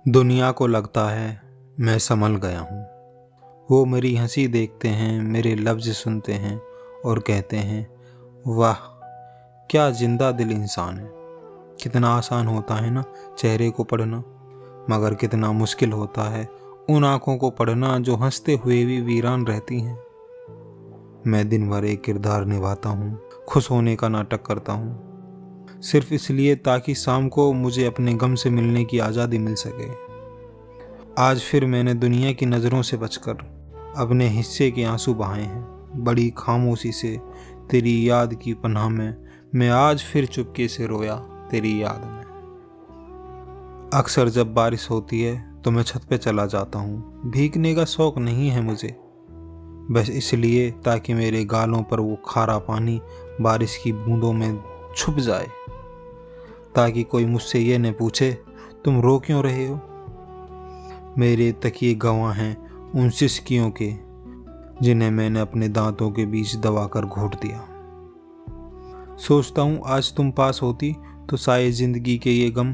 दुनिया को लगता है मैं संभल गया हूँ। वो मेरी हंसी देखते हैं, मेरे लफ्ज़ सुनते हैं और कहते हैं वाह क्या जिंदा दिल इंसान है। कितना आसान होता है ना चेहरे को पढ़ना, मगर कितना मुश्किल होता है उन आँखों को पढ़ना जो हंसते हुए भी वीरान रहती हैं। मैं दिन भर एक किरदार निभाता हूँ, खुश होने का नाटक करता हूँ, सिर्फ इसलिए ताकि शाम को मुझे अपने गम से मिलने की आज़ादी मिल सके। आज फिर मैंने दुनिया की नज़रों से बचकर अपने हिस्से के आंसू बहाए हैं। बड़ी खामोशी से तेरी याद की पनाह में मैं आज फिर चुपके से रोया तेरी याद में। अक्सर जब बारिश होती है तो मैं छत पे चला जाता हूँ। भीगने का शौक़ नहीं है मुझे, बस इसलिए ताकि मेरे गालों पर वो खारा पानी बारिश की बूंदों में छुप जाए, ताकि कोई मुझसे ये न पूछे तुम रो क्यों रहे हो। मेरे तकिए गवाह हैं उन सिसकियों के जिन्हें मैंने अपने दांतों के बीच दबाकर घोट दिया। सोचता हूँ आज तुम पास होती तो शायद जिंदगी के ये गम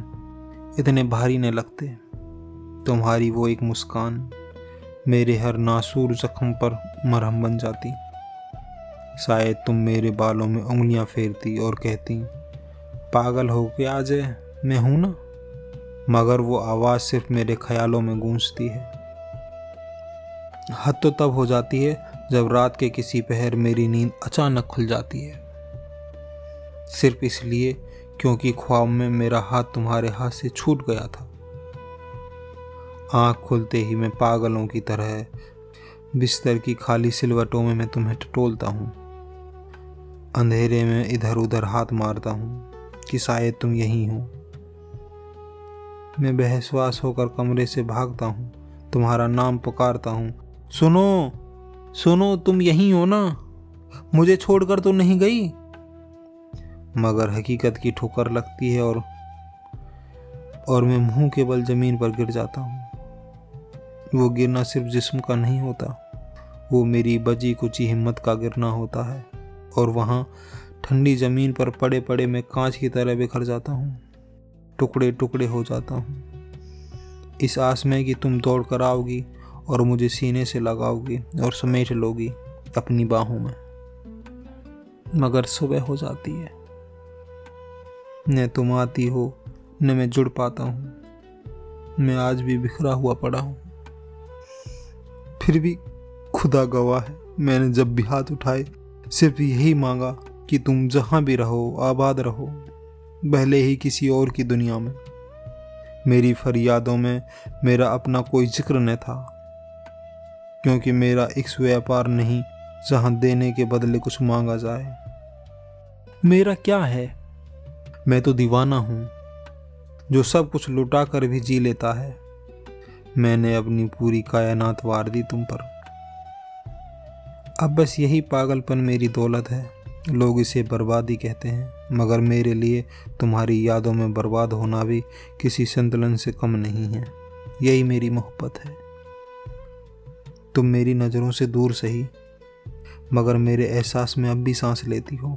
इतने भारी न लगते। तुम्हारी वो एक मुस्कान मेरे हर नासूर जख्म पर मरहम बन जाती। शायद तुम मेरे बालों में उंगलियां फेरती और कहती पागल हो के आ जाए, मैं हूं ना। मगर वो आवाज़ सिर्फ मेरे ख्यालों में गूंजती है। हद तो तब हो जाती है जब रात के किसी पहर मेरी नींद अचानक खुल जाती है, सिर्फ इसलिए क्योंकि ख्वाब में मेरा हाथ तुम्हारे हाथ से छूट गया था। आँख खुलते ही मैं पागलों की तरह बिस्तर की खाली सिलवटों में मैं तुम्हें टटोलता हूँ। अंधेरे में इधर उधर हाथ मारता हूँ कि शायद तुम यहीं हो। मैं बेहसवास होकर कमरे से भागता हूँ, तुम्हारा नाम पुकारता हूँ, सुनो सुनो तुम यहीं हो ना, मुझे छोड़कर तो नहीं गई। मगर हकीकत की ठोकर लगती है और मैं मुंह के बल जमीन पर गिर जाता हूँ। वो गिरना सिर्फ जिस्म का नहीं होता, वो मेरी बची कुची हिम्मत का गिरना होता है। और वहाँ ठंडी ज़मीन पर पड़े पड़े मैं कांच की तरह बिखर जाता हूँ, टुकड़े टुकड़े हो जाता हूँ, इस आस में कि तुम दौड़ कर आओगी और मुझे सीने से लगाओगी और समेट लोगी अपनी बाहों में। मगर सुबह हो जाती है, न तुम आती हो न मैं जुड़ पाता हूँ। मैं आज भी बिखरा हुआ पड़ा हूँ। फिर भी खुदा गवाह है, मैंने जब भी हाथ उठाए सिर्फ यही मांगा कि तुम जहाँ भी रहो आबाद रहो, भले ही किसी और की दुनिया में। मेरी फरियादों में मेरा अपना कोई जिक्र न था, क्योंकि मेरा इस व्यापार नहीं जहाँ देने के बदले कुछ मांगा जाए। मेरा क्या है, मैं तो दीवाना हूँ जो सब कुछ लुटा कर भी जी लेता है। मैंने अपनी पूरी कायनात वार दी तुम पर। अब बस यही पागलपन मेरी दौलत है। लोग इसे बर्बादी कहते हैं, मगर मेरे लिए तुम्हारी यादों में बर्बाद होना भी किसी संतुलन से कम नहीं है। यही मेरी मोहब्बत है। तुम मेरी नज़रों से दूर सही, मगर मेरे एहसास में अब भी सांस लेती हो।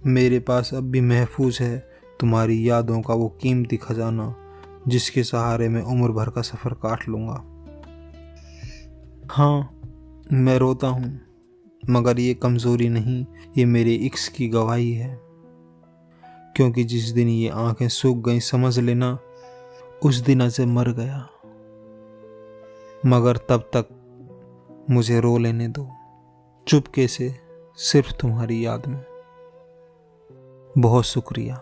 मेरे पास अब भी महफूज है तुम्हारी यादों का वो कीमती खजाना, जिसके सहारे मैं उम्र भर का सफ़र काट लूँगा। हाँ, मैं रोता हूँ, मगर ये कमज़ोरी नहीं, ये मेरे इश्क की गवाही है। क्योंकि जिस दिन ये आंखें सूख गईं समझ लेना उस दिन अजय मर गया। मगर तब तक मुझे रो लेने दो, चुपके से, सिर्फ तुम्हारी याद में। बहुत शुक्रिया।